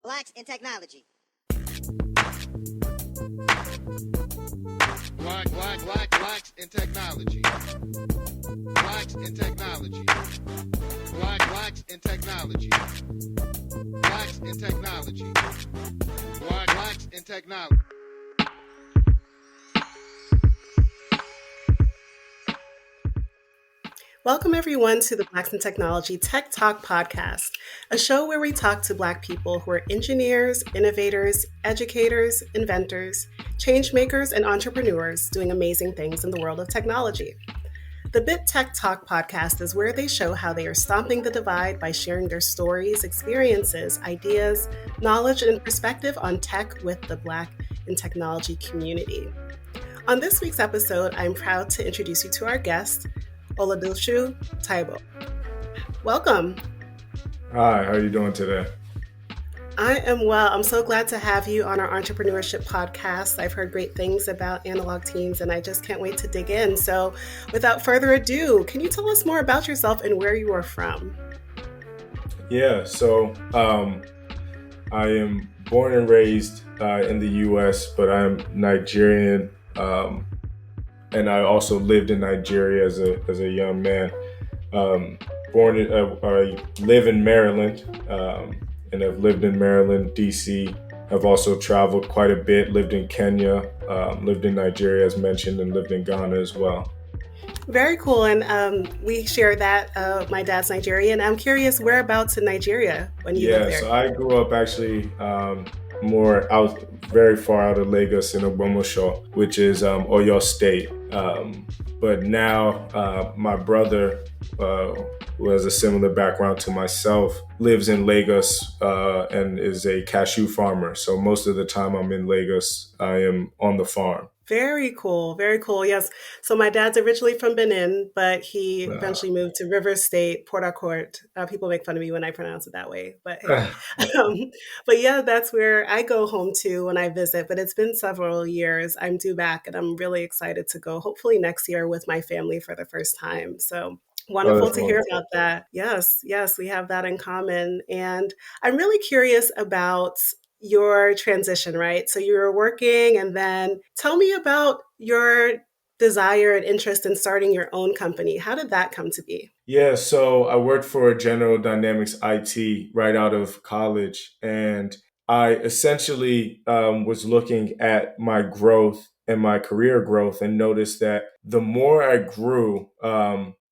Blacks in technology. Blacks in technology. Blacks in technology. Blacks in technology. Blacks in technology. Blacks in technology. Welcome, everyone, to the Blacks in Technology Tech Talk podcast, a show where we talk to Black people who are engineers, innovators, educators, inventors, change makers, and entrepreneurs doing amazing things in the world of technology. The Bit Tech Talk podcast is where they show how they are stomping the divide by sharing their stories, experiences, ideas, knowledge, and perspective on tech with the Black in technology community. On this week's episode, I'm proud to introduce you to our guest, Oladosu Teyibo. Welcome. Hi, how are you doing today? I am well. I'm so glad to have you on our Entrepreneurship podcast. I've heard great things about analog teams, and I just can't wait to dig in. So without further ado, can you tell us more about yourself and where you are from? Yeah, so I am born and raised in the U.S., but I'm Nigerian, and I also lived in Nigeria as a young man. I live in Maryland, and I've lived in Maryland, D.C. I've also traveled quite a bit, lived in Kenya, lived in Nigeria, as mentioned, and lived in Ghana as well. Very cool. And we share that. My dad's Nigerian. I'm curious, whereabouts in Nigeria when you lived there? So I grew up actually very far out of Lagos in Ogbomoso, which is Oyo State. But now my brother, who has a similar background to myself, lives in Lagos and is a cashew farmer. So most of the time I'm in Lagos, I am on the farm. Very cool. Very cool. Yes. So my dad's originally from Benin, but he eventually moved to River State, Port Harcourt. People make fun of me when I pronounce it that way, but hey. But yeah, that's where I go home to when I visit. But it's been several years. I'm due back, and I'm really excited to go, hopefully next year with my family for the first time. So wonderful to hear about that. Yes, we have that in common. And I'm really curious about your transition, right? So you were working, and then tell me about your desire and interest in starting your own company. How did that come to be? Yeah, so I worked for General Dynamics IT right out of college, and I essentially was looking at my growth and my career growth and noticed that the more I grew,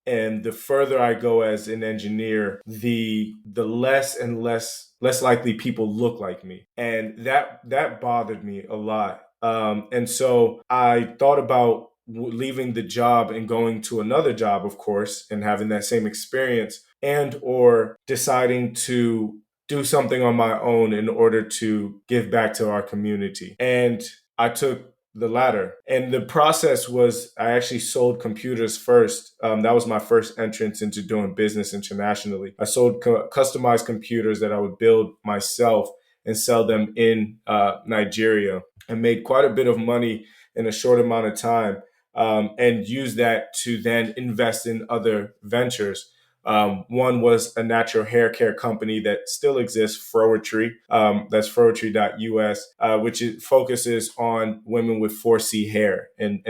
and the further I go as an engineer, the less and less likely people look like me, and that bothered me a lot. And so I thought about leaving the job and going to another job, of course, and having that same experience, and or deciding to do something on my own in order to give back to our community. And I took the latter. And the process was I actually sold computers first. That was my first entrance into doing business internationally. I sold customized computers that I would build myself and sell them in Nigeria, and made quite a bit of money in a short amount of time, and use that to then invest in other ventures. One was a natural hair care company that still exists, Frowetry. That's frowetry.us, which focuses on women with 4C hair and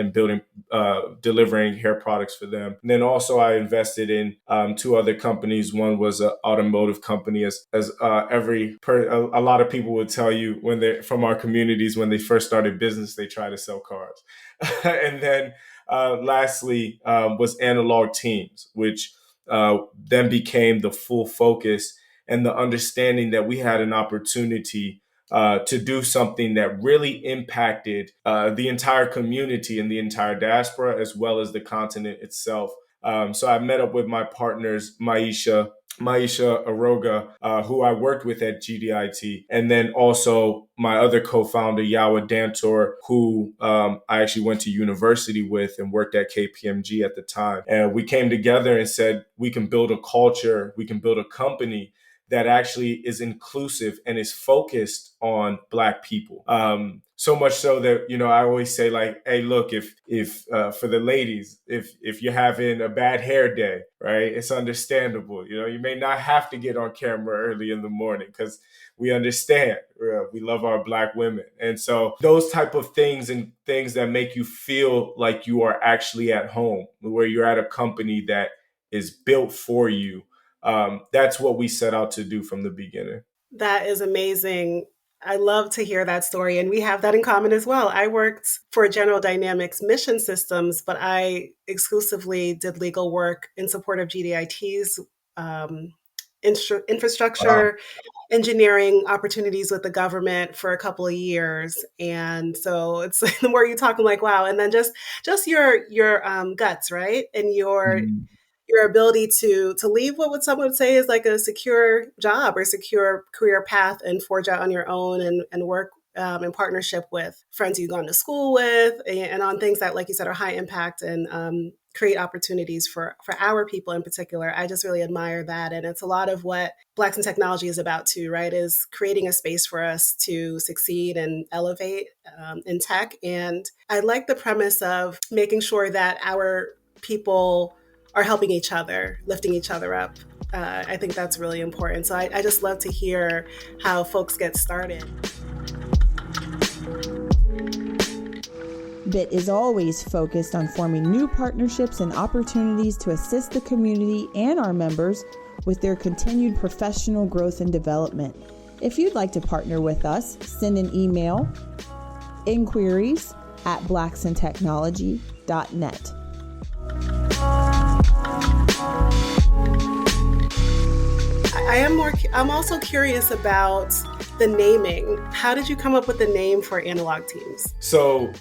delivering hair products for them. And then also I invested in two other companies. One was an automotive company, a lot of people would tell you when they're from our communities, when they first started business, they try to sell cars. And then lastly was Analog Teams, which then became the full focus and the understanding that we had an opportunity to do something that really impacted the entire community and the entire diaspora, as well as the continent itself. So I met up with my partners, Maisha Aroga, who I worked with at GDIT, and then also my other co-founder, Yawa Dantor, who I actually went to university with and worked at KPMG at the time. And we came together and said, we can build a culture, we can build a company that actually is inclusive and is focused on Black people. So much so that, I always say like, hey, look, if for the ladies, if you're having a bad hair day, right, it's understandable. You may not have to get on camera early in the morning because we understand. We love our Black women. And so those type of things and things that make you feel like you are actually at home, where you're at a company that is built for you. That's what we set out to do from the beginning. That is amazing. I love to hear that story. And we have that in common as well. I worked for General Dynamics Mission Systems, but I exclusively did legal work in support of GDIT's infrastructure, engineering opportunities with the government for a couple of years. And so it's the more you talk, I'm like, wow. And then just your guts, right? And your ability to leave what someone would say is like a secure job or secure career path and forge out on your own and work in partnership with friends you've gone to school with and on things that, like you said, are high impact and create opportunities for our people in particular. I just really admire that. And it's a lot of what Blacks in Technology is about too, right? Is creating a space for us to succeed and elevate in tech. And I like the premise of making sure that our people are helping each other, lifting each other up. I think that's really important. So I just love to hear how folks get started. BIT is always focused on forming new partnerships and opportunities to assist the community and our members with their continued professional growth and development. If you'd like to partner with us, send an email, inquiries@blacksintechnology.net. I'm also curious about the naming. How did you come up with the name for Analog Teams? So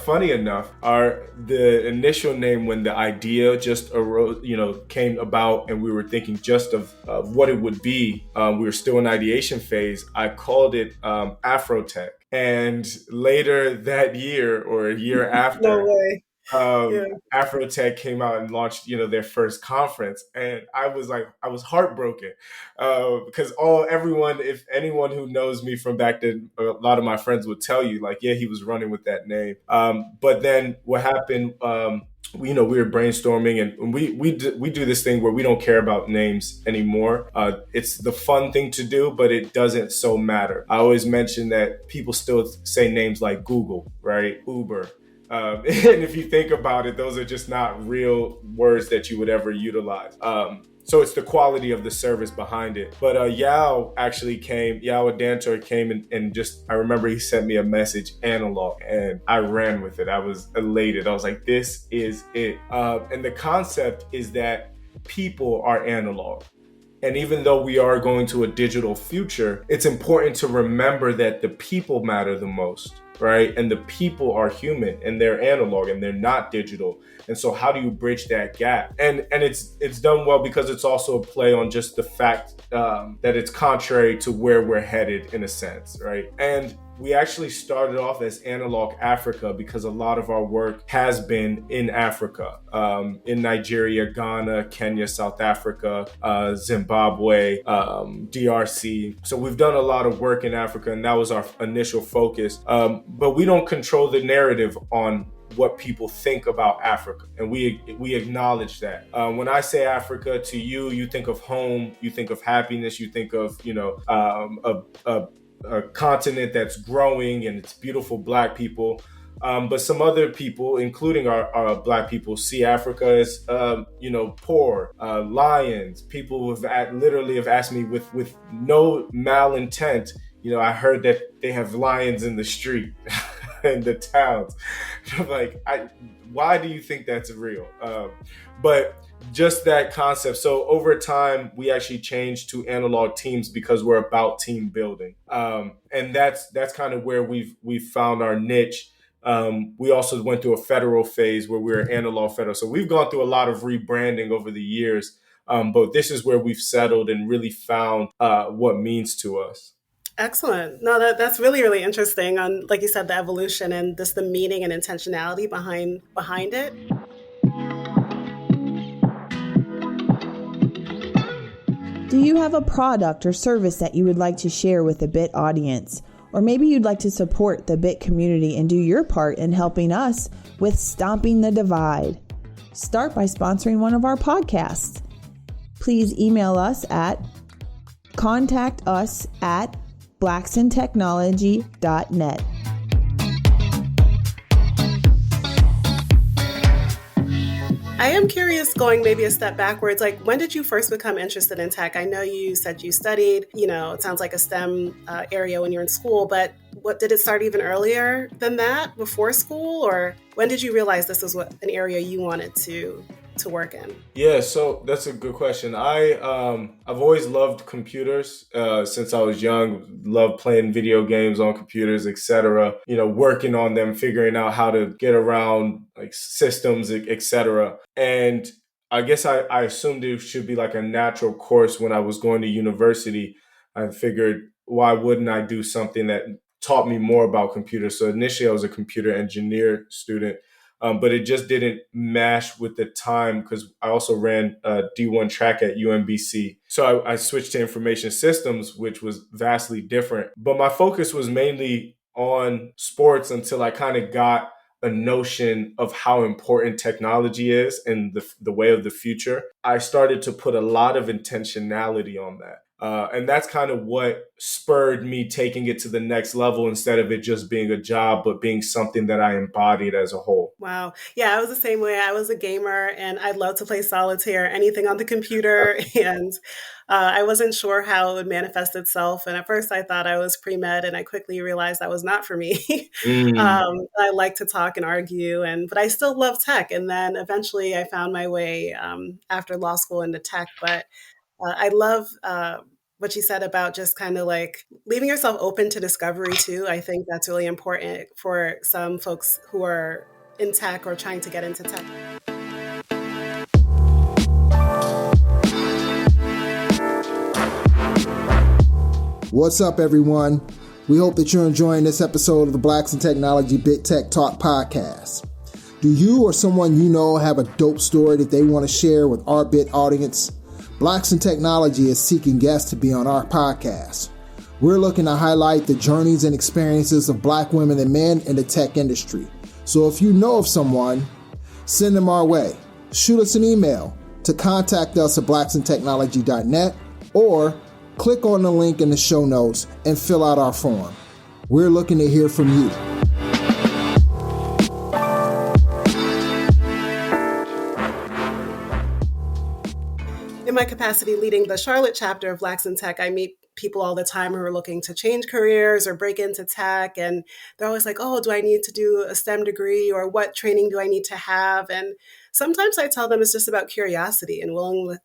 funny enough, the initial name, when the idea just arose, came about, and we were thinking just of what it would be. We were still in ideation phase. I called it Afrotech, and later that year or a year after. No way. Afrotech came out and launched, their first conference, and I was heartbroken because if anyone who knows me from back then, a lot of my friends would tell you, like, yeah, he was running with that name. But then what happened? We were brainstorming, and we do this thing where we don't care about names anymore. It's the fun thing to do, but it doesn't so matter. I always mention that people still say names like Google, right? Uber. And if you think about it, those are just not real words that you would ever utilize. So it's the quality of the service behind it. But Yao Adantor came and just, I remember he sent me a message, Analog, and I ran with it. I was elated. I was like, this is it. And the concept is that people are analog. And even though we are going to a digital future, it's important to remember that the people matter the most, right? And the people are human and they're analog and they're not digital. And so how do you bridge that gap? And it's done well because it's also a play on just the fact that it's contrary to where we're headed in a sense, right? And we actually started off as Analog Africa because a lot of our work has been in Africa, in Nigeria, Ghana, Kenya, South Africa, Zimbabwe, DRC. So we've done a lot of work in Africa, and that was our initial focus. But we don't control the narrative on what people think about Africa, and we acknowledge that. When I say Africa to you, you think of home, you think of happiness, you think of a continent that's growing and it's beautiful Black people. But some other people, including our Black people, see Africa as, poor, lions. People literally have asked me with no malintent, I heard that they have lions in the street in the towns. I'm like, why do you think that's real? But just that concept. So over time, we actually changed to Analog Teams because we're about team building. And that's kind of where we've found our niche. We also went through a federal phase where we're Analog Federal. So we've gone through a lot of rebranding over the years. But this is where we've settled and really found what means to us. Excellent. No, that's really, really interesting on, like you said, the evolution and just the meaning and intentionality behind it. Do you have a product or service that you would like to share with the BIT audience? Or maybe you'd like to support the BIT community and do your part in helping us with stomping the divide. Start by sponsoring one of our podcasts. Please email us at contactus@blacksintechnology.net. I am curious, going maybe a step backwards, like when did you first become interested in tech? I know you said you studied, it sounds like a STEM area when you're in school, but did it start even earlier than that, before school? Or when did you realize this was an area you wanted to work in? Yeah, so that's a good question. I've always loved computers since I was young. Loved playing video games on computers, etc. Working on them, figuring out how to get around like systems, etc. And I guess I assumed it should be like a natural course when I was going to university. I figured, why wouldn't I do something that taught me more about computers? So initially, I was a computer engineer student. But it just didn't mash with the time because I also ran a D1 track at UMBC. So I switched to information systems, which was vastly different. But my focus was mainly on sports until I kind of got a notion of how important technology is and the way of the future. I started to put a lot of intentionality on that. And that's kind of what spurred me taking it to the next level instead of it just being a job, but being something that I embodied as a whole. Wow. Yeah, I was the same way. I was a gamer and I'd love to play solitaire, anything on the computer. And I wasn't sure how it would manifest itself. And at first I thought I was pre-med and I quickly realized that was not for me. I like to talk and argue, but I still love tech. And then eventually I found my way after law school into tech. But I love what you said about just kind of like leaving yourself open to discovery too. I think that's really important for some folks who are in tech or trying to get into tech. What's up, everyone? We hope that you're enjoying this episode of the Blacks in Technology Bit Tech Talk podcast. Do you or someone you know have a dope story that they want to share with our BIT audience? Blacks in Technology is seeking guests to be on our podcast. We're looking to highlight the journeys and experiences of Black women and men in the tech industry. So if you know of someone, send them our way. Shoot us an email to contact us at blacksintechnology.net or click on the link in the show notes and fill out our form. We're looking to hear from you. In my capacity leading the Charlotte chapter of Blacks in Tech, I meet people all the time who are looking to change careers or break into tech. And they're always like, oh, do I need to do a STEM degree, or what training do I need to have? And sometimes I tell them it's just about curiosity and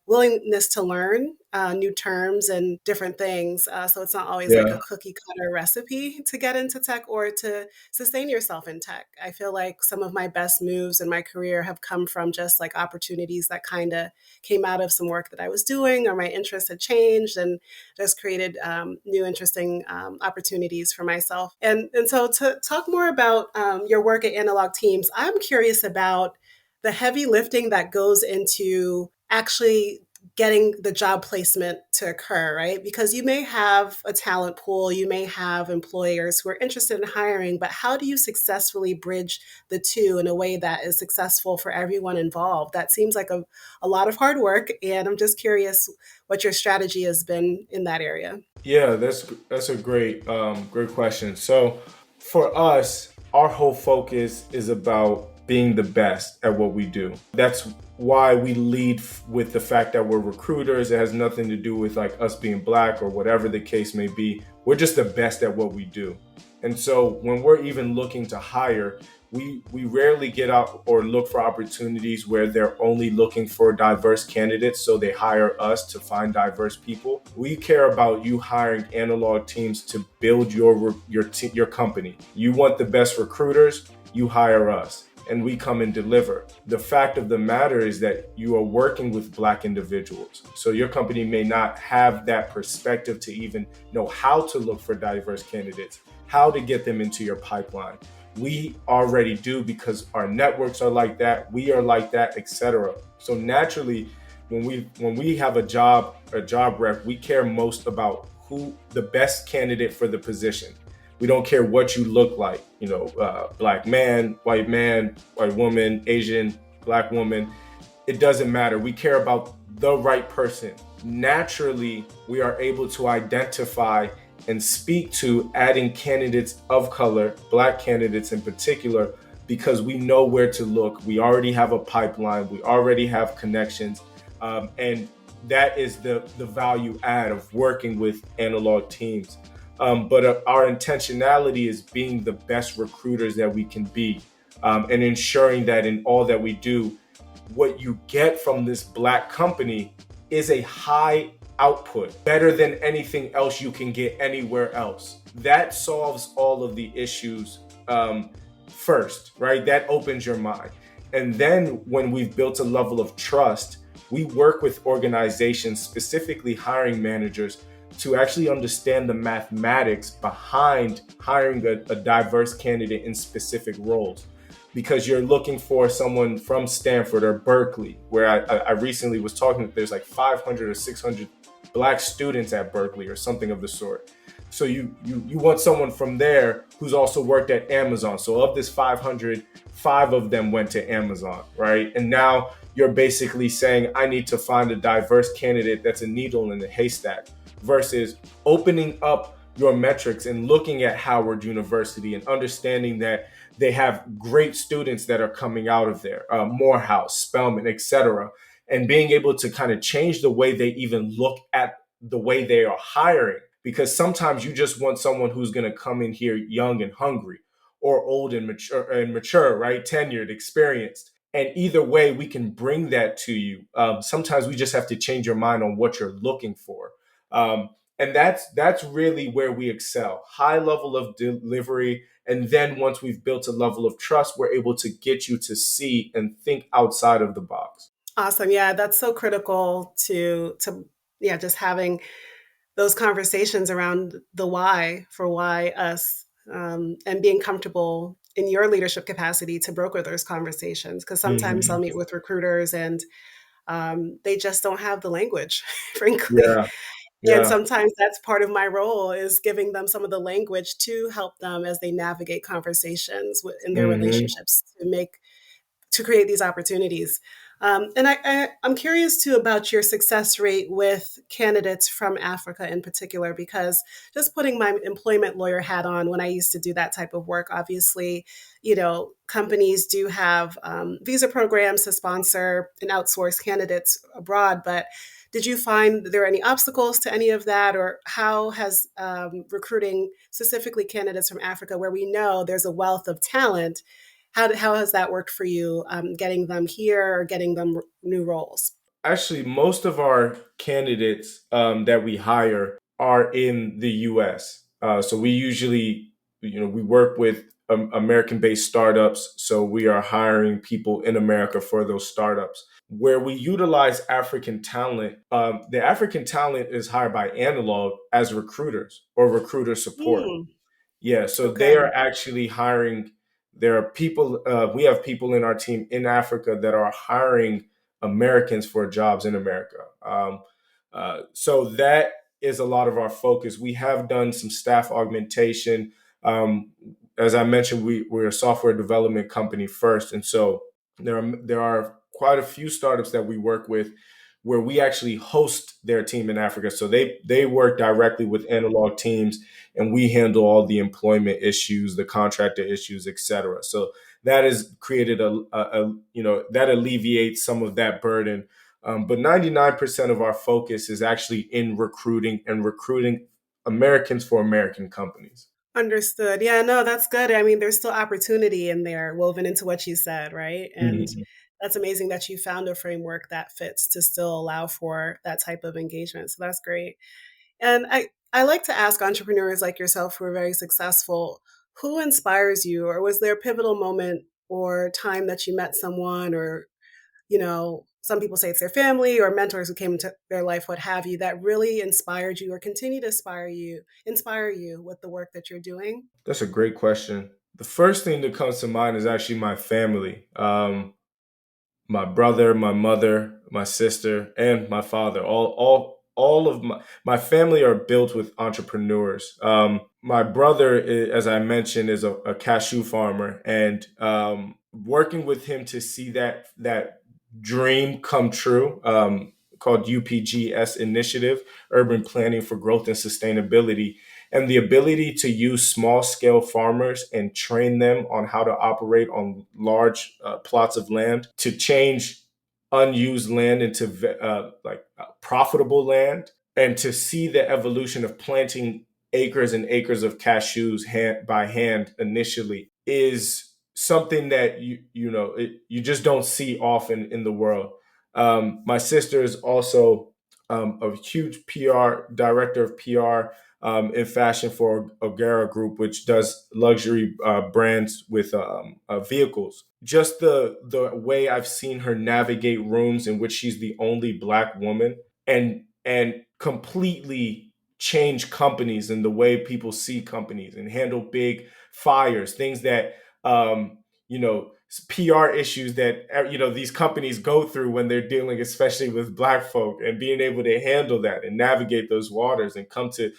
willingness to learn new terms and different things. So it's not always like a cookie cutter recipe to get into tech or to sustain yourself in tech. I feel like some of my best moves in my career have come from just like opportunities that kind of came out of some work that I was doing, or my interest had changed and just created new interesting opportunities for myself. And so to talk more about your work at Analog Teams, I'm curious about the heavy lifting that goes into actually getting the job placement to occur, right? Because you may have a talent pool, you may have employers who are interested in hiring, but how do you successfully bridge the two in a way that is successful for everyone involved? That seems like a lot of hard work, and I'm just curious what your strategy has been in that area. Yeah, that's a great question. So for us, our whole focus is about being the best at what we do. That's why we lead with the fact that we're recruiters. It has nothing to do with like us being Black or whatever the case may be. We're just the best at what we do. And so when we're even looking to hire, we rarely get out or look for opportunities where they're only looking for diverse candidates, so they hire us to find diverse people. We care about you hiring Analog Teams to build your company. You want the best recruiters, you hire us, and we come and deliver. The fact of the matter is that you are working with Black individuals. So your company may not have that perspective to even know how to look for diverse candidates, how to get them into your pipeline. We already do, because our networks are like that, we are like that, etc. So naturally, when we have a job rep, we care most about who the best candidate for the position. We don't care what you look like, black man, white woman, Asian, black woman. It doesn't matter. We care about the right person. Naturally, we are able to identify and speak to adding candidates of color, black candidates in particular, because we know where to look. We already have a pipeline. We already have connections. And that is the value add of working with analog teams. But our intentionality is being the best recruiters that we can be, and ensuring that in all that we do, what you get from this black company is a high output, better than anything else you can get anywhere else. That solves all of the issues first, right? That opens your mind. And then when we've built a level of trust, we work with organizations, specifically hiring managers, to actually understand the mathematics behind hiring a diverse candidate in specific roles. Because you're looking for someone from Stanford or Berkeley, where I recently was talking that there's like 500 or 600 black students at Berkeley or something of the sort. So you want someone from there who's also worked at Amazon. So of this 500, 5 of them went to Amazon, right? And now you're basically saying, I need to find a diverse candidate that's a needle in the haystack, versus opening up your metrics and looking at Howard University and understanding that they have great students that are coming out of there, Morehouse, Spelman, etc., and being able to kind of change the way they even look at the way they are hiring. Because sometimes you just want someone who's going to come in here young and hungry, or old and mature, right? Tenured, experienced. And either way, we can bring that to you. Sometimes we just have to change your mind on what you're looking for. And that's really where we excel. High level of delivery. And then once we've built a level of trust, we're able to get you to see and think outside of the box. Awesome. Yeah, that's so critical to just having those conversations around the why for why us, and being comfortable in your leadership capacity to broker those conversations. Because sometimes I'll meet with recruiters and they just don't have the language, frankly. Yeah. And sometimes that's part of my role, is giving them some of the language to help them as they navigate conversations in their relationships to create these opportunities. And I'm curious too about your success rate with candidates from Africa in particular, because just putting my employment lawyer hat on, when I used to do that type of work, obviously, companies do have visa programs to sponsor and outsource candidates abroad. But did you find there are any obstacles to any of that, or how has recruiting specifically candidates from Africa, where we know there's a wealth of talent, how has that worked for you, getting them here or getting them new roles? Actually, most of our candidates that we hire are in the U.S. So we usually, we work with American-based startups. So we are hiring people in America for those startups. Where we utilize African talent, the African talent is hired by Analog as recruiters or recruiter support. Yeah, so they are actually hiring. There are people, we have people in our team in Africa that are hiring Americans for jobs in America. So that is a lot of our focus. We have done some staff augmentation. As I mentioned, we're a software development company first. And so there are quite a few startups that we work with where we actually host their team in Africa. So they work directly with Analog teams, and we handle all the employment issues, the contractor issues, et cetera. So that has created that alleviates some of that burden. But 99% of our focus is actually in recruiting Americans for American companies. Understood. Yeah, no, that's good. I mean, there's still opportunity in there woven into what you said, right? And that's amazing that you found a framework that fits to still allow for that type of engagement. So that's great. And I like to ask entrepreneurs like yourself who are very successful, who inspires you? Or was there a pivotal moment or time that you met someone, or, some people say it's their family or mentors who came into their life, what have you, that really inspired you or continue to inspire you with the work that you're doing? That's a great question. The first thing that comes to mind is actually my family. My brother, my mother, my sister, and my father. All of my family are built with entrepreneurs. my brother, as I mentioned, is a cashew farmer, and working with him to see that dream come true, called UPGS Initiative, Urban Planning for Growth and Sustainability, and the ability to use small scale farmers and train them on how to operate on large plots of land to change unused land into profitable land, and to see the evolution of planting acres and acres of cashews by hand initially is something that you just don't see often in the world. My sister is also a huge PR director of PR in fashion for Ogara Group, which does luxury brands with vehicles. Just the way I've seen her navigate rooms in which she's the only Black woman, and completely change companies and the way people see companies, and handle big fires, things that you know PR issues that these companies go through when they're dealing especially with Black folk, and being able to handle that and navigate those waters and come to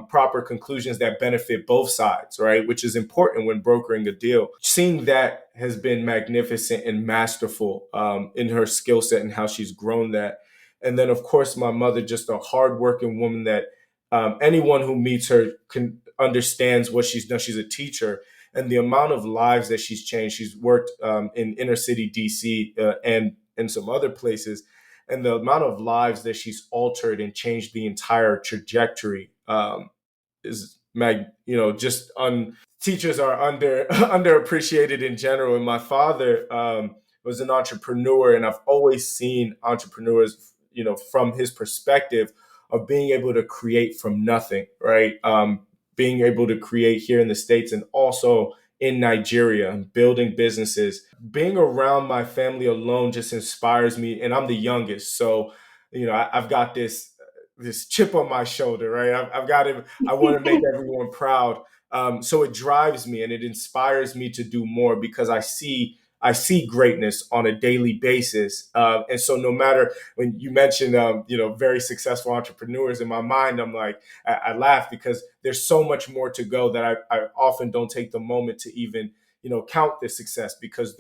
proper conclusions that benefit both sides, right? Which is important when brokering a deal. Seeing that has been magnificent and masterful in her skill set and how she's grown that. And then, of course, my mother, just a hardworking woman that anyone who meets her understands what she's done. She's a teacher, and the amount of lives that she's changed. She's worked in inner city DC and in some other places, and the amount of lives that she's altered and changed the entire trajectory is just teachers are underappreciated in general. And my father was an entrepreneur, and I've always seen entrepreneurs, from his perspective of being able to create from nothing, right? Being able to create here in the States and also in Nigeria, building businesses. Being around my family alone just inspires me, and I'm the youngest, so I've got this chip on my shoulder, right? I've got to. I want to make everyone proud, so it drives me and it inspires me to do more, because I see greatness on a daily basis, and so no matter, when you mentioned very successful entrepreneurs, in my mind I'm like, I laugh, because there's so much more to go that I often don't take the moment to even count the success, because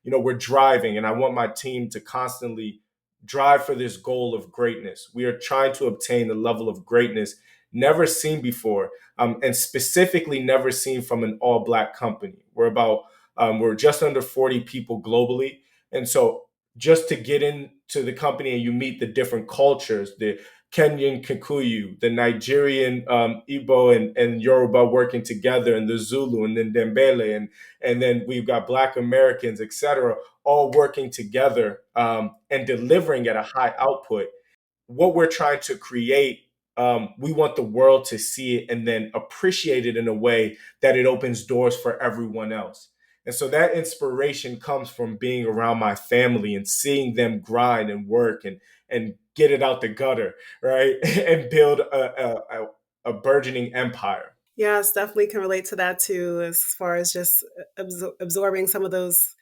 we're driving, and I want my team to constantly drive for this goal of greatness. We are trying to obtain a level of greatness never seen before, and specifically never seen from an all Black company. We're just under 40 people globally. And so just to get into the company and you meet the different cultures, the Kenyan Kikuyu, the Nigerian Igbo and Yoruba working together, and the Zulu, and then Dembele, and then we've got Black Americans, etc., all working together and delivering at a high output. What we're trying to create, we want the world to see it and then appreciate it in a way that it opens doors for everyone else. And so that inspiration comes from being around my family and seeing them grind and work and get it out the gutter, right? And build a burgeoning empire. Yes, definitely can relate to that too, as far as just absorbing some of those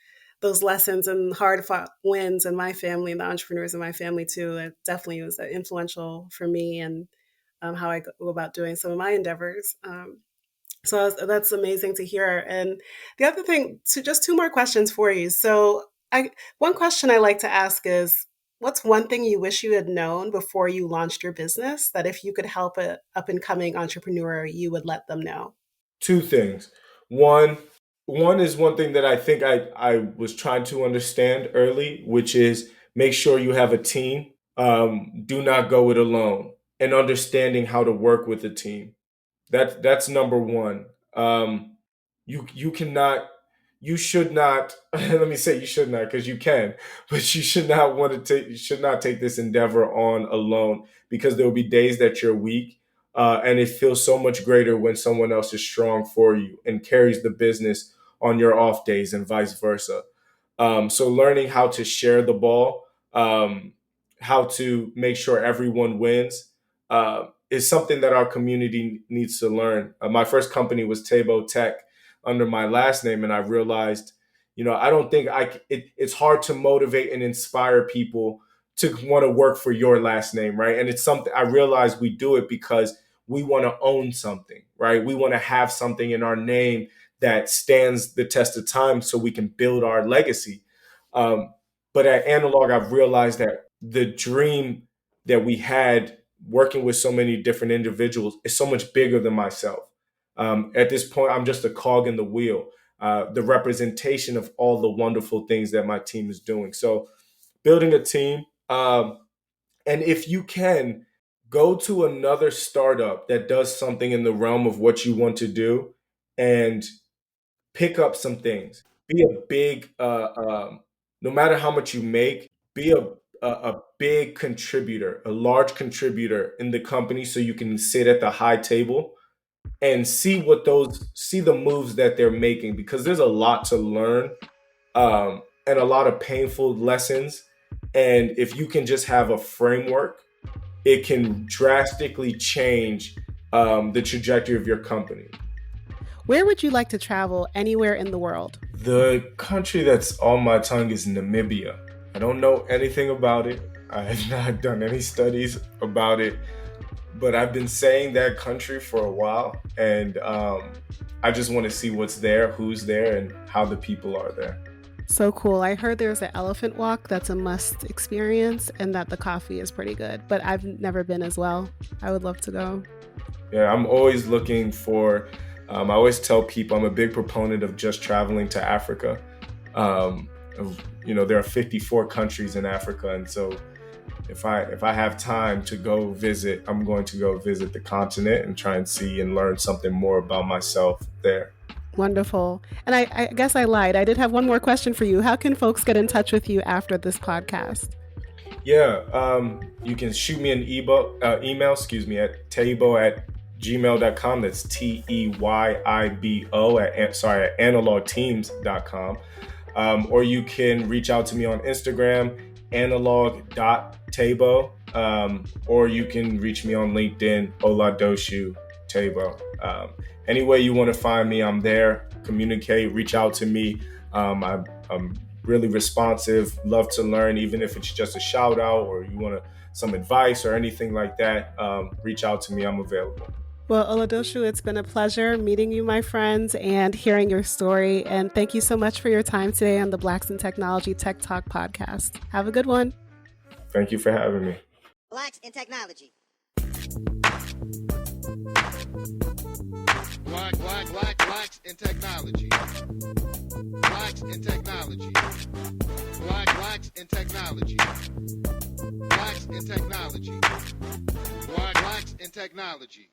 lessons and hard fought wins in my family and the entrepreneurs in my family too. It definitely was influential for me and how I go about doing some of my endeavors. So that's amazing to hear. And the other thing, so just two more questions for you. So one question I like to ask is, what's one thing you wish you had known before you launched your business that if you could help an up and coming entrepreneur, you would let them know? Two things. One, one is one thing that I think I was trying to understand early, which is make sure you have a team. Do not go it alone, and understanding how to work with a team. That's number one. You cannot, you should not. Let me say you should not, because you can, but you should not want to take. You should not take this endeavor on alone, because there will be days that you're weak, and it feels so much greater when someone else is strong for you and carries the business on your off days, and vice versa. So learning how to share the ball, how to make sure everyone wins, is something that our community needs to learn. My first company was Teyibo Tech under my last name, and I realized, I don't think it's hard to motivate and inspire people to want to work for your last name, right? And it's something I realized we do it because we want to own something, right? We want to have something in our name that stands the test of time so we can build our legacy. But at Analog, I've realized that the dream that we had working with so many different individuals is so much bigger than myself. At this point, I'm just a cog in the wheel, the representation of all the wonderful things that my team is doing. So building a team, and if you can, go to another startup that does something in the realm of what you want to do and pick up some things. Be a big, no matter how much you make, be a big contributor, a large contributor in the company so you can sit at the high table and see the moves that they're making, because there's a lot to learn, and a lot of painful lessons. And if you can just have a framework, it can drastically change the trajectory of your company. Where would you like to travel anywhere in the world? The country that's on my tongue is Namibia. I don't know anything about it. I have not done any studies about it, but I've been saying that country for a while, and I just want to see what's there, who's there, and how the people are there. So cool. I heard there's an elephant walk that's a must experience, and that the coffee is pretty good, but I've never been as well. I would love to go. Yeah, I'm always looking for, I always tell people I'm a big proponent of just traveling to Africa. There are 54 countries in Africa, and so if I have time to go visit, I'm going to go visit the continent and try and see and learn something more about myself there. Wonderful. And I guess I lied. I did have one more question for you. How can folks get in touch with you after this podcast? Yeah, you can shoot me an email, at teyibo@gmail.com. That's TEYIBO at analogteams.com. Or you can reach out to me on Instagram, analog.teyibo, or you can reach me on LinkedIn, Oladosu Teyibo. Any way you want to find me, I'm there. Communicate, reach out to me. I'm really responsive, love to learn, even if it's just a shout out or you want some advice or anything like that. Reach out to me, I'm available. Well, Oladosu, it's been a pleasure meeting you, my friends, and hearing your story. And thank you so much for your time today on the Blacks in Technology Tech Talk podcast. Have a good one. Thank you for having me. Blacks in Technology. Blacks in technology. Blacks in technology. Blacks in technology. Blacks in technology. Blacks in technology.